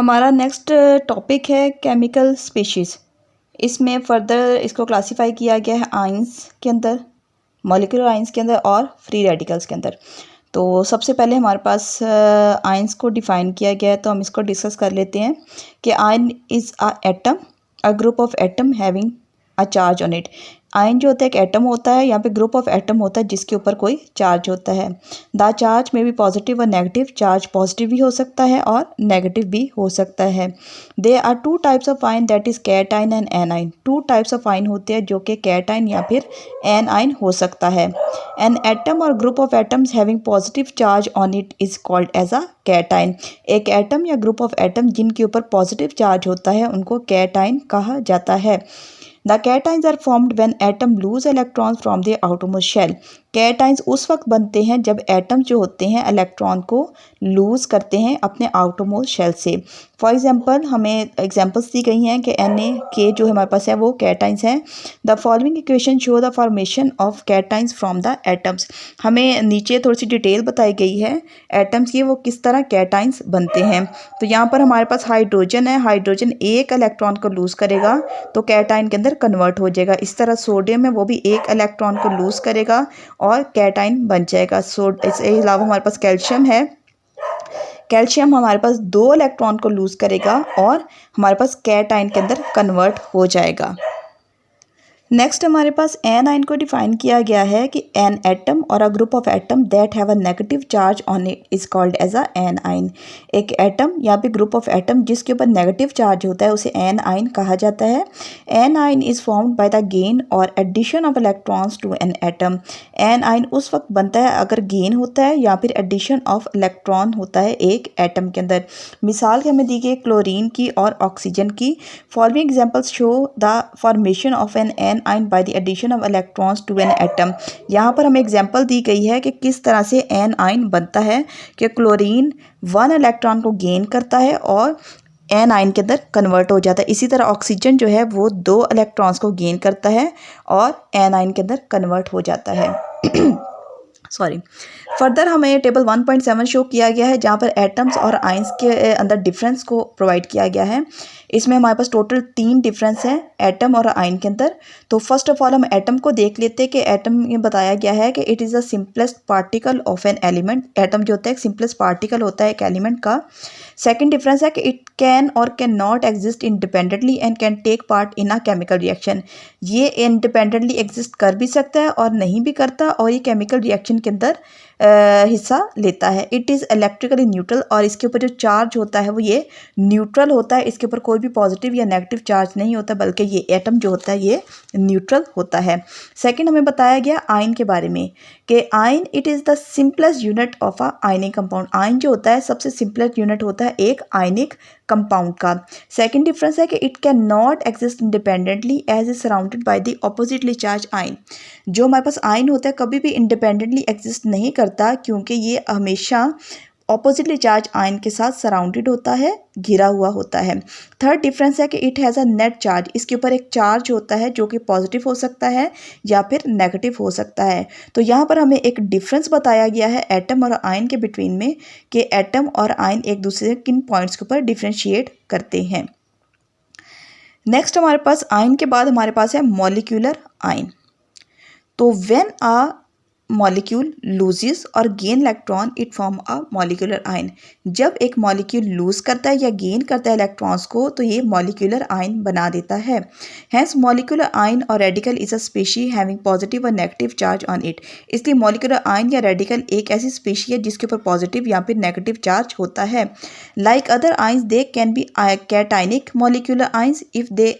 हमारा next topic है chemical species. इसमें फर्दर इसको क्लासिफाई किया गया है आइंस के अंदर, मॉलिक्यूलर आइंस के अंदर और फ्री रेडिकल्स के अंदर। तो सबसे पहले हमारे पास आइंस को डिफ़ाइन किया गया है, तो हम इसको डिस्कस कर लेते हैं कि ion is a atom, a group of atom having a charge on it. Ion जो होता है एक एटम होता है, यहाँ पे ग्रुप ऑफ एटम होता है जिसके ऊपर कोई चार्ज होता है। द चार्ज में भी पॉजिटिव और नेगेटिव, चार्ज पॉजिटिव भी हो सकता है और नेगेटिव भी हो सकता है। They are two types of ion, that is cation and anion. Two types of ion होते हैं जो कि कैटाइन या फिर एनाइन हो सकता है। एन एटम और group of atoms having positive charge on it is called as a cation. एक एटम या ग्रुप ऑफ एटम जिनके ऊपर पॉजिटिव चार्ज होता है उनको कैटाइन कहा जाता है। The cations are formed when atom lose electrons from their outermost shell. Cations उस वक्त बनते हैं जब एटम जो होते हैं इलेक्ट्रॉन को लूज़ करते हैं अपने आउटरमोस्ट शेल से। फॉर एग्जांपल हमें एग्जांपल्स दी गई हैं कि Na जो हमारे पास है वो कैटाइंस हैं। The following equation show the formation of cations from the atoms. हमें नीचे थोड़ी सी डिटेल बताई गई है एटम्स की, वो किस तरह कैटाइंस बनते हैं। तो यहाँ पर हमारे पास हाइड्रोजन है, हाइड्रोजन एक इलेक्ट्रॉन को लूज़ करेगा तो कैटाइन के अंदर कन्वर्ट हो जाएगा। इस तरह सोडियम है, वो भी एक इलेक्ट्रॉन को लूज़ करेगा और कैटाइन बन जाएगा। इसके अलावा हमारे पास कैल्शियम है, कैल्शियम हमारे पास दो इलेक्ट्रॉन को लूज़ करेगा और हमारे पास कैटाइन के अंदर कन्वर्ट हो जाएगा। नेक्स्ट हमारे पास एनाइन को डिफाइन किया गया है कि एन एटम और a group of atom that have a negative charge on it is called as a anion. एक एटम या फिर ग्रुप ऑफ एटम जिसके ऊपर नेगेटिव चार्ज होता है उसे एनाइन कहा जाता है। Anion is formed by the gain or addition of electrons to an atom. Anion उस वक्त बनता है अगर गेन होता है या फिर एडिशन ऑफ इलेक्ट्रॉन होता है एक एटम के अंदर। मिसाल हमें दी गई क्लोरीन की और ऑक्सीजन की। Following examples show the formation of an anion by the addition of electrons to an atom. यहाँ पर हमें एग्जांपल दी गई है कि किस तरह से एनाइन बनता है कि क्लोरीन वन इलेक्ट्रॉन को गेन करता है और एनाइन के अंदर कन्वर्ट हो जाता है। इसी तरह ऑक्सीजन जो है वो दो इलेक्ट्रॉन्स को गेन करता है और एनाइन के अंदर कन्वर्ट हो जाता है। सॉरी। फर्दर हमें टेबल 1.7 शो किया गया है जहाँ पर एटम्स और आइंस के अंदर डिफरेंस को प्रोवाइड किया गया है। इसमें हमारे पास टोटल 3 डिफरेंस हैं एटम और आइन के अंदर। तो फर्स्ट ऑफ ऑल हम एटम को देख लेते हैं कि एटम में बताया गया है कि it is the simplest particle of an element. Atom जो होता है एक सिंपलेस्ट पार्टिकल होता है एक एलिमेंट का। सेकंड डिफरेंस है कि इट कैन और can not exist independently and can take part in a chemical reaction. ये इंडिपेंडेंटली एग्जिस्ट कर भी सकता है और नहीं भी करता और ये केमिकल रिएक्शन के अंदर हिस्सा लेता है। इट इज़ इलेक्ट्रिकली न्यूट्रल और इसके ऊपर जो चार्ज होता है वो ये न्यूट्रल होता है। इसके ऊपर कोई भी पॉजिटिव या नेगेटिव चार्ज नहीं होता बल्कि ये एटम जो होता है ये न्यूट्रल होता है। सेकंड हमें बताया गया आयन के बारे में कि ion it is the simplest unit of a ionic compound. Ion जो होता है सबसे सिंपलेस्ट यूनिट होता है एक आयनिक कंपाउंड का। सेकंड डिफरेंस है कि it can not exist independently as is surrounded by the oppositely charge ion. जो हमारे पास आयन होता है कभी भी इंडिपेंडेंटली एग्जिस्ट नहीं करता क्योंकि ये हमेशा ऑपोजिटली चार्ज आयन के साथ सराउंडेड होता है, घिरा हुआ होता है। थर्ड डिफरेंस है कि it has a net charge. इसके ऊपर एक चार्ज होता है जो कि पॉजिटिव हो सकता है या फिर नेगेटिव हो सकता है। तो यहाँ पर हमें एक डिफरेंस बताया गया है एटम और आयन के बिटवीन में कि एटम और आयन एक दूसरे किन पॉइंट्स के ऊपर डिफ्रेंशिएट करते हैं। नेक्स्ट हमारे पास आयन के बाद हमारे पास है मॉलिक्यूलर आयन। तो व्हेन अ मॉलिक्यूल लूजेस और gain electron it form a molecular ion. जब एक मॉलिक्यूल लूज करता है या गेन करता है इलेक्ट्रॉन्स को तो ये मॉलिक्यूलर आयन बना देता है। हैंस मॉलिक्यूलर आयन और radical is a species having positive और नेगेटिव चार्ज ऑन इट। इसलिए मॉलिक्यूलर आयन या रेडिकल एक ऐसी स्पीशी है जिसके ऊपर पॉजिटिव या फिर नेगेटिव चार्ज होता है। Like other ions they can be cationic molecular ions if they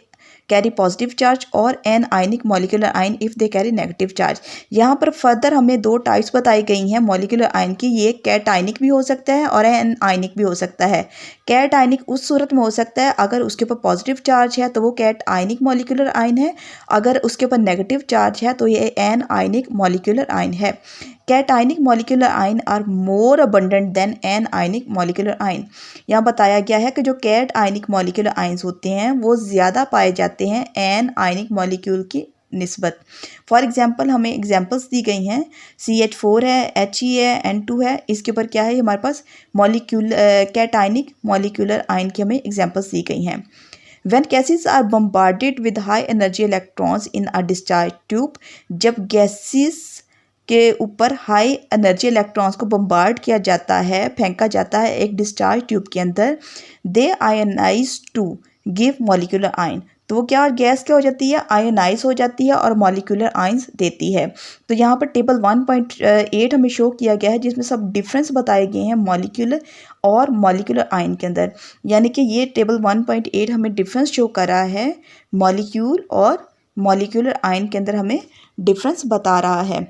carry positive charge or anionic molecular ion if they carry negative charge. यहाँ पर फर्दर हमें दो टाइप्स बताई गई हैं मॉलिक्यूलर आयन की। ये कैटाइनिक भी हो सकता है और एन आयनिक भी हो सकता है। कैटाइनिक उस सूरत में हो सकता है अगर उसके ऊपर पॉजिटिव चार्ज है तो वो कैट आयनिक मॉलिक्यूलर आयन है, अगर उसके ऊपर नेगेटिव चार्ज है तो ये एन आयनिक मॉलिक्यूलर आयन है। Cationic molecular ion are more abundant than anionic molecular ion. यहाँ बताया गया है कि जो कैट आयनिक मॉलिक्यूलर आयन्स होते हैं वो ज़्यादा पाए जाते हैं एन आयनिक मॉलिक्यूल की निस्बत। फॉर एग्जांपल हमें एग्जांपल्स दी गई हैं, CH4 है, He है, N2 है, इसके ऊपर क्या है हमारे पास कैटायनिक मॉलिक्यूलर आयन की हमें एग्जांपल्स दी गई हैं। When gases are bombarded with high energy electrons in a discharge tube, जब गैसेस के ऊपर हाई एनर्जी इलेक्ट्रॉन्स को बम्बार्ड किया जाता है, फेंका जाता है एक डिस्चार्ज ट्यूब के अंदर, they ionize to give molecular ion. तो वो क्या, गैस क्या हो जाती है, आयनाइज हो जाती है और मॉलिक्यूलर आयंस देती है। तो यहाँ पर टेबल 1.8 हमें शो किया गया है, जिसमें सब डिफरेंस बताए गए हैं मॉलिक्यूलर और मॉलिक्यूलर आयन के अंदर। यानी कि ये टेबल 1.8 हमें डिफरेंस शो कर रहा है, मॉलिक्यूल और मॉलिक्यूलर आयन के अंदर हमें डिफरेंस बता रहा है।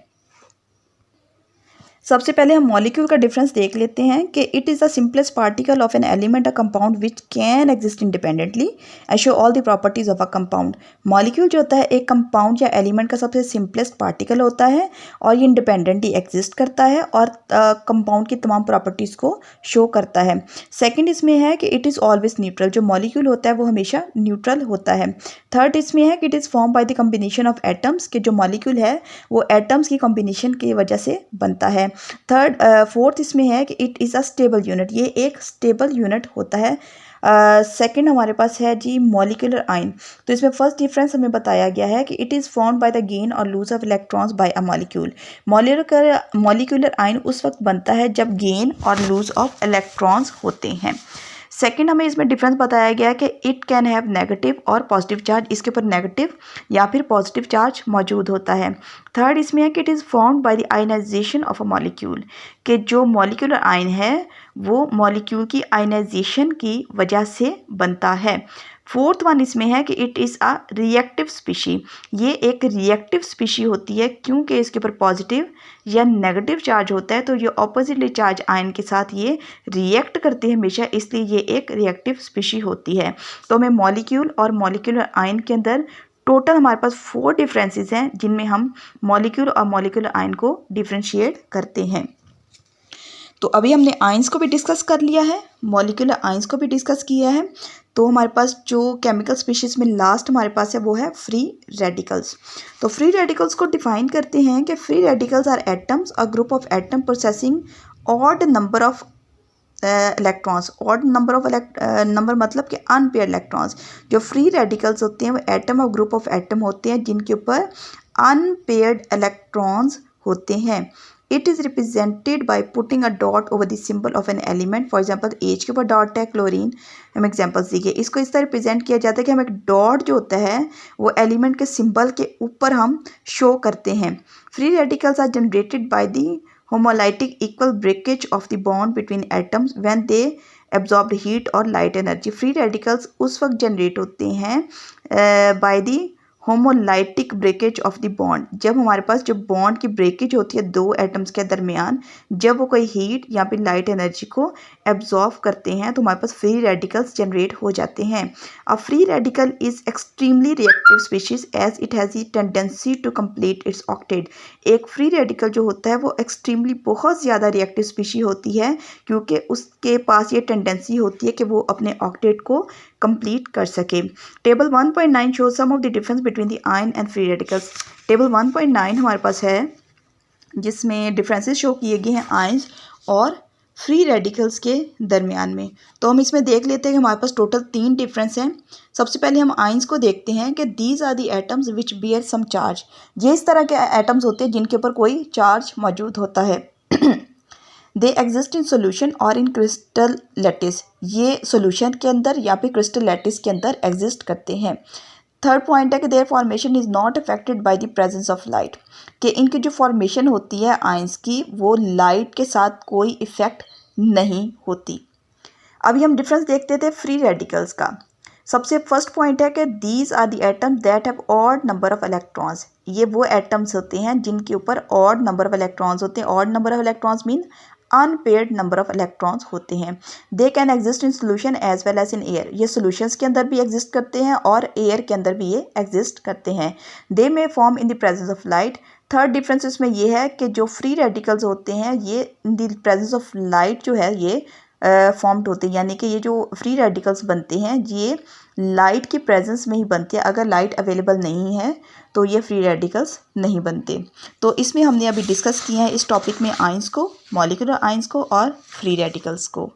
सबसे पहले हम मॉलिक्यूल का डिफरेंस देख लेते हैं कि it is the simplest particle of an element a compound which can exist independently and show all the properties of a compound. Molecule जो होता है एक कंपाउंड या एलिमेंट का सबसे सिंपलेस्ट पार्टिकल होता है और ये इंडिपेंडेंटली एग्जिस्ट करता है और कंपाउंड की तमाम प्रॉपर्टीज़ को शो करता है। सेकेंड इसमें है कि इट इज़ ऑलवेज न्यूट्रल, जो मॉलिक्यूल होता है वो हमेशा न्यूट्रल होता है। थर्ड इसमें है कि it is form by the combination of atoms, कि जो मॉलिक्यूल है वो एटम्स की कम्बिनेशन की वजह से बनता है। फोर्थ इसमें है कि it is a stable unit, ये एक स्टेबल यूनिट होता है। सेकंड हमारे पास है जी मॉलिक्यूलर आयन। तो इसमें फर्स्ट डिफरेंस हमें बताया गया है कि it is formed by the gain or lose of electrons by a molecule. Molecular ion उस वक्त बनता है जब gain or lose of electrons होते हैं। सेकंड हमें इसमें डिफरेंस बताया गया है कि इट कैन हैव नेगेटिव और पॉजिटिव चार्ज, इसके ऊपर नेगेटिव या फिर पॉजिटिव चार्ज मौजूद होता है। थर्ड इसमें है कि it is formed by the ionization of a molecule, कि जो मॉलिक्यूलर आयन है वो मॉलिक्यूल की आयनाइजेशन की वजह से बनता है। फोर्थ वन इसमें है कि it is a reactive species, ये एक रिएक्टिव स्पीशी होती है क्योंकि इसके ऊपर पॉजिटिव या नेगेटिव चार्ज होता है, तो ये ऑपोजिटली चार्ज आयन के साथ ये रिएक्ट करते हैं हमेशा, इसलिए ये एक रिएक्टिव स्पीशी होती है। तो हमें मॉलिक्यूल और मॉलिक्यूलर आयन के अंदर टोटल हमारे पास 4 डिफरेंसेस हैं जिनमें हम मॉलिक्यूल और मॉलिक्यूलर आयन को डिफ्रेंशिएट करते हैं। तो अभी हमने आयंस को भी डिस्कस कर लिया है, मॉलिक्यूलर आयंस को भी डिस्कस किया है। तो हमारे पास जो केमिकल स्पीशीज़ में लास्ट हमारे पास है वो है फ्री रेडिकल्स। तो फ्री रेडिकल्स को डिफाइन करते हैं कि free radicals are atoms, a group of atom processing odd number of electrons. Odd number मतलब कि अनपेयर्ड इलेक्ट्रॉन्स। जो फ्री रेडिकल्स होते हैं वो एटम और ग्रुप ऑफ एटम होते हैं जिनके ऊपर अनपेयर्ड इलेक्ट्रॉन्स होते हैं। It is represented by putting a dot over the symbol of an element. For example H के ऊपर डॉट है, क्लोरीन, हम एग्जांपल्स दिए। इसको इस तरह रिप्रेजेंट किया जाता है कि हम एक डॉट जो होता है वो एलिमेंट के सिंबल के ऊपर हम शो करते हैं। Free radicals are generated by the homolytic equal breakage of the bond between atoms when they absorb heat और लाइट एनर्जी। फ्री रेडिकल्स उस वक्त जनरेट होते हैं by the homolytic breakage of the bond, जब हमारे पास जो बॉन्ड की breakage होती है दो एटम्स के दरमियान, जब वो कोई हीट या फिर लाइट एनर्जी को एब्जॉर्व करते हैं तो हमारे पास फ्री रेडिकल्स जनरेट हो जाते हैं। A free radical is extremely reactive species as it has the tendency to complete its octet. एक फ्री रेडिकल जो होता है वो एक्सट्रीमली बहुत ज़्यादा रिएक्टिव स्पीशी होती है क्योंकि उसके पास ये टेंडेंसी होती है कि वो अपने ऑक्टेट को कंप्लीट कर सके। Table 1.9 show some of the difference between the ion and free radicals. Table 1.9 हमारे पास है जिसमें डिफरेंसेस शो किए गए हैं आयंस और फ्री रेडिकल्स के दरमियान में। तो हम इसमें देख लेते हैं कि हमारे पास टोटल 3 डिफरेंस हैं। सबसे पहले हम आयंस को देखते हैं कि these are the atoms which bear some charge. ये इस तरह के एटम्स होते हैं जिनके ऊपर कोई चार्ज मौजूद होता है। दे एग्जिस्ट इन सोल्यूशन और इन क्रिस्टल लैटिस। ये सोल्यूशन के अंदर या फिर क्रिस्टल लैटिस के अंदर एग्जिस्ट करते हैं। थर्ड पॉइंट है कि there formation is not affected by the presence of light, कि इनकी जो फॉर्मेशन होती है आयंस की वो लाइट के साथ कोई इफ़ेक्ट नहीं होती। अभी हम डिफरेंस देखते थे फ्री रेडिकल्स का। सबसे फर्स्ट पॉइंट है कि these are the atoms that have odd number of electrons. ये वो एटम्स होते हैं जिनके ऊपर ऑड नंबर ऑफ इलेक्ट्रॉन्स होते हैं। Odd number of electrons mean unpaired number of electrons होते हैं। They can exist in solution as well as in air. ये सोल्यूशंस के अंदर भी एग्जिस्ट करते हैं और एयर के अंदर भी ये एग्जिस्ट करते हैं। They may form in the presence of light. Third difference इसमें ये है कि जो फ्री रेडिकल्स होते हैं ये इन द प्रेजेंस ऑफ लाइट जो है ये फॉर्म्ड होते हैं, यानी कि ये जो फ्री रेडिकल्स बनते हैं ये लाइट की प्रेजेंस में ही बनते हैं। अगर लाइट अवेलेबल नहीं है तो ये फ्री रेडिकल्स नहीं बनते। तो इसमें हमने अभी डिस्कस किया है इस टॉपिक में आयंस को, मॉलिक्यूलर आयंस को और फ्री रेडिकल्स को।